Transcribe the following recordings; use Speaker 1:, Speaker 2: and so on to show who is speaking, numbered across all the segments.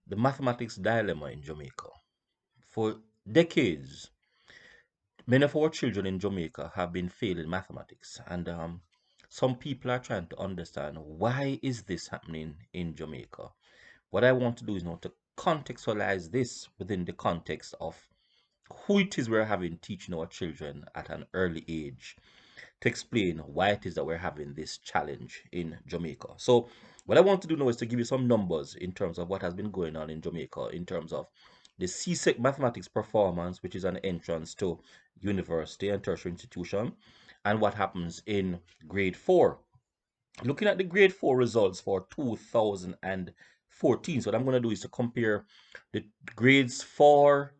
Speaker 1: the mathematics dilemma in Jamaica. For decades, many of our children in Jamaica have been failing mathematics, and some people are trying to understand why is this happening in Jamaica. What I want to do is now to contextualize this within the context of who it is we're having teaching our children at an early age to explain why it is that we're having this challenge in Jamaica. So, what I want to do now is to give you some numbers in terms of what has been going on in Jamaica in terms of the CSEC mathematics performance, which is an entrance to university and tertiary institution, and what happens in grade 4. Looking at the grade 4 results for 2014, so what I'm going to do is to compare the grades for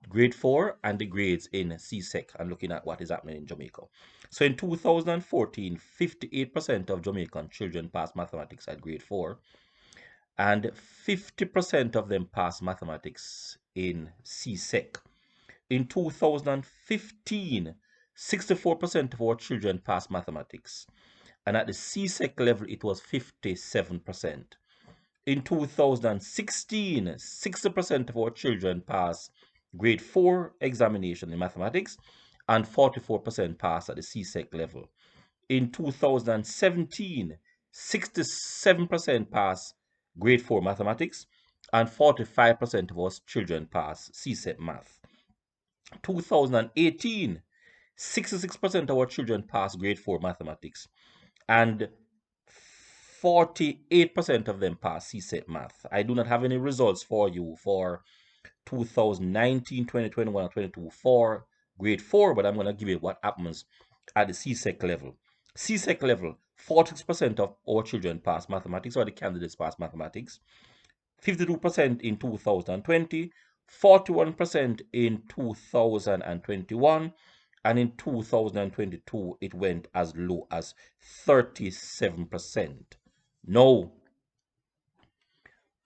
Speaker 1: grade 4 and the grades in CSEC and looking at what is happening in Jamaica. So in 2014, 58% of Jamaican children passed mathematics at grade 4 and 50% of them passed mathematics in CSEC. In 2015, 64% of our children passed mathematics, and at the CSEC level, it was 57%. In 2016, 60% of our children passed grade 4 examination in mathematics and 44% passed at the CSEC level. In 2017, 67% passed grade 4 mathematics and 45% of our children passed CSEC math. 2018, 66% of our children passed grade 4 mathematics and 48% of them passed CSET math. I do not have any results for you for 2019, 2021, or 22 for grade 4, but I'm going to give you what happens at the CSEC level. CSEC level, 46% of our children pass mathematics, or the candidates pass mathematics. 52% in 2020, 41% in 2021, and in 2022 it went as low as 37%. No.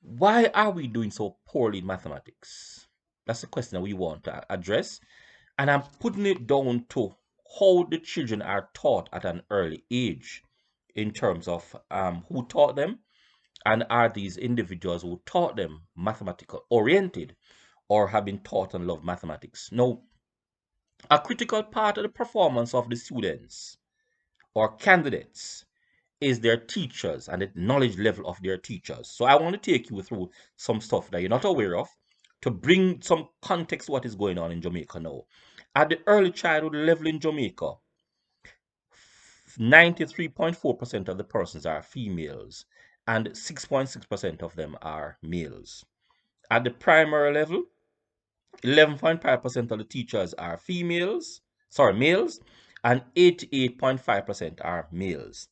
Speaker 1: Why are we doing so poorly in mathematics? That's the question that we want to address. And I'm putting it down to how the children are taught at an early age in terms of who taught them, and are these individuals who taught them mathematical oriented or have been taught and love mathematics. Now, a critical part of the performance of the students or candidates is their teachers and the knowledge level of their teachers. So I want to take you through some stuff that you're not aware of to bring some context to what is going on in Jamaica now. At the early childhood level in Jamaica, 93.4% of the persons are females and 6.6% of them are males. At the primary level, 11.5% of the teachers are males, and 88.5% are males.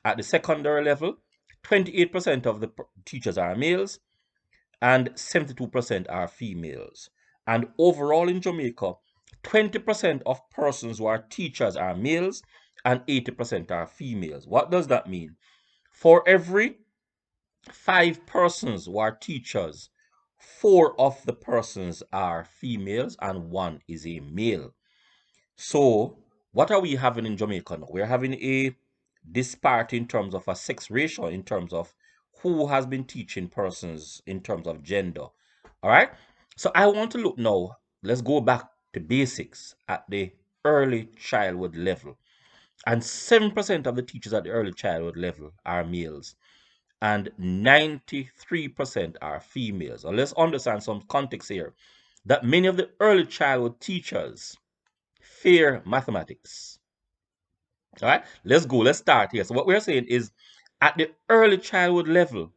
Speaker 1: At the secondary level, 28% of the teachers are males and 72% are females. And overall in Jamaica, 20% of persons who are teachers are males and 80% are females. What does that mean? For every 5 persons who are teachers, 4 of the persons are females and 1 is a male. So, what are we having in Jamaica now? We're having a disparity in terms of a sex ratio, in terms of who has been teaching persons in terms of gender. All right. So, I want to look now. Let's go back to basics at the early childhood level. And 7% of the teachers at the early childhood level are males, and 93% are females. Now, let's understand some context here that many of the early childhood teachers fear mathematics. All right, let's go. Let's start here. So, what we're saying is at the early childhood level,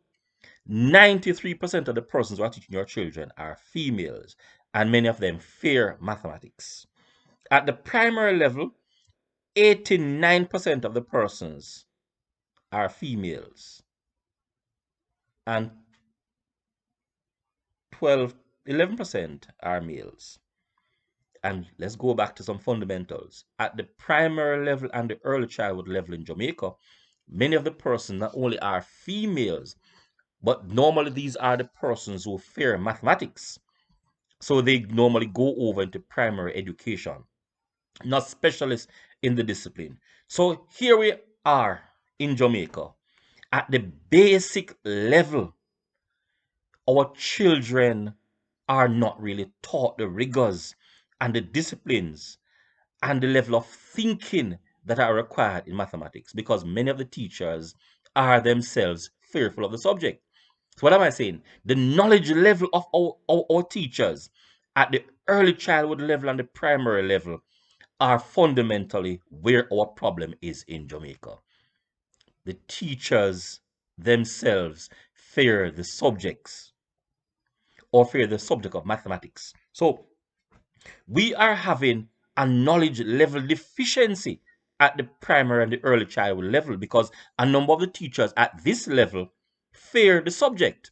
Speaker 1: 93% of the persons who are teaching your children are females, and many of them fear mathematics. At the primary level, 89% of the persons are females, and 11% are males. And let's go back to some fundamentals. At the primary level and the early childhood level in Jamaica, many of the persons not only are females, but normally these are the persons who fear mathematics. So they normally go over into primary education, not specialists in the discipline. So here we are in Jamaica at the basic level. our children are not really taught the rigors and the disciplines and the level of thinking that are required in mathematics because many of the teachers are themselves fearful of the subject. So what am I saying? The knowledge level of our teachers at the early childhood level and the primary level are fundamentally where our problem is in Jamaica. The teachers themselves fear the subjects or fear the subject of mathematics. So we are having a knowledge level deficiency at the primary and the early childhood level because a number of the teachers at this level fear the subject.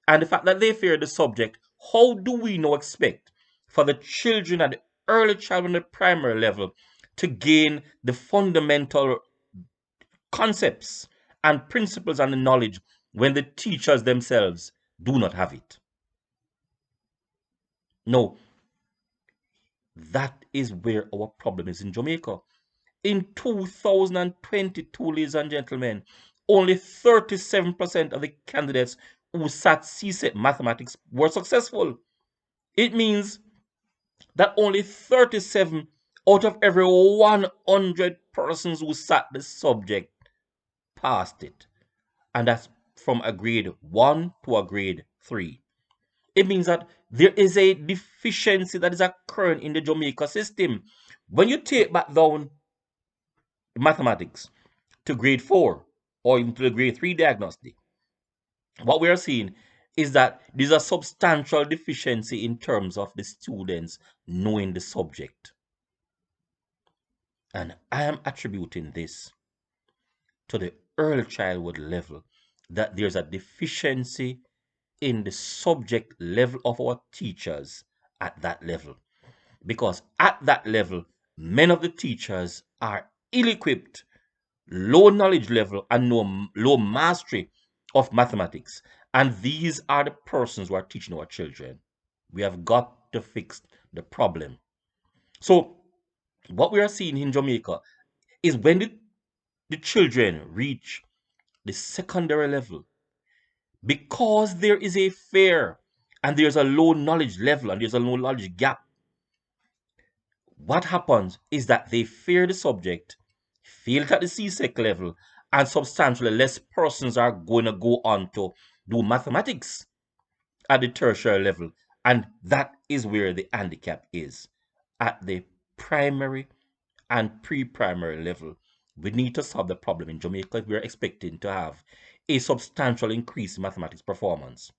Speaker 1: And the fact that they fear the subject, how do we now expect for the children at the early childhood and the primary level to gain the fundamental concepts and principles and the knowledge when the teachers themselves do not have it? No, that is where our problem is in Jamaica. In 2022, ladies and gentlemen, only 37% of the candidates who sat CSET mathematics were successful. It means that only 37 out of every 100 persons who sat the subject passed it. And that's from a grade 1 to a grade 3. It means that there is a deficiency that is occurring in the Jamaica system. When you take back down mathematics to grade 4 or even to the grade 3 diagnostic, what we are seeing is that there's a substantial deficiency in terms of the students knowing the subject. And I am attributing this to the early childhood level, that there's a deficiency in the subject level of our teachers at that level. Because at that level, many of the teachers are ill equipped, low knowledge level, and low mastery of mathematics. And these are the persons who are teaching our children. We have got to fix the problem. So, what we are seeing in Jamaica is when the children reach the secondary level, because there is a fear and there's a low knowledge level and there's a low knowledge gap, what happens is that they fear the subject, feel it at the CSEC level, and substantially less persons are going to go on to do mathematics at the tertiary level. And that is where the handicap is. At the primary and pre-primary level, we need to solve the problem in Jamaica if we're expecting to have a substantial increase in mathematics performance.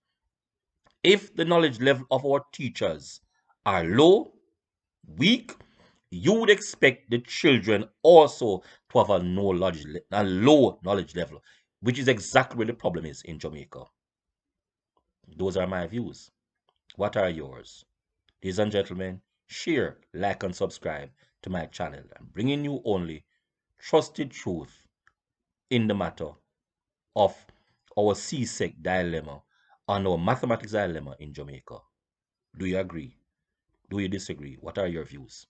Speaker 1: If the knowledge level of our teachers are low, weak, you would expect the children also to have a low knowledge level, which is exactly where the problem is in Jamaica. Those are my views. What are yours? Ladies and gentlemen, share, like, and subscribe to my channel. I'm bringing you only trusted truth in the matter of our CSEC dilemma and our mathematics dilemma in Jamaica. Do you agree? Do you disagree? What are your views?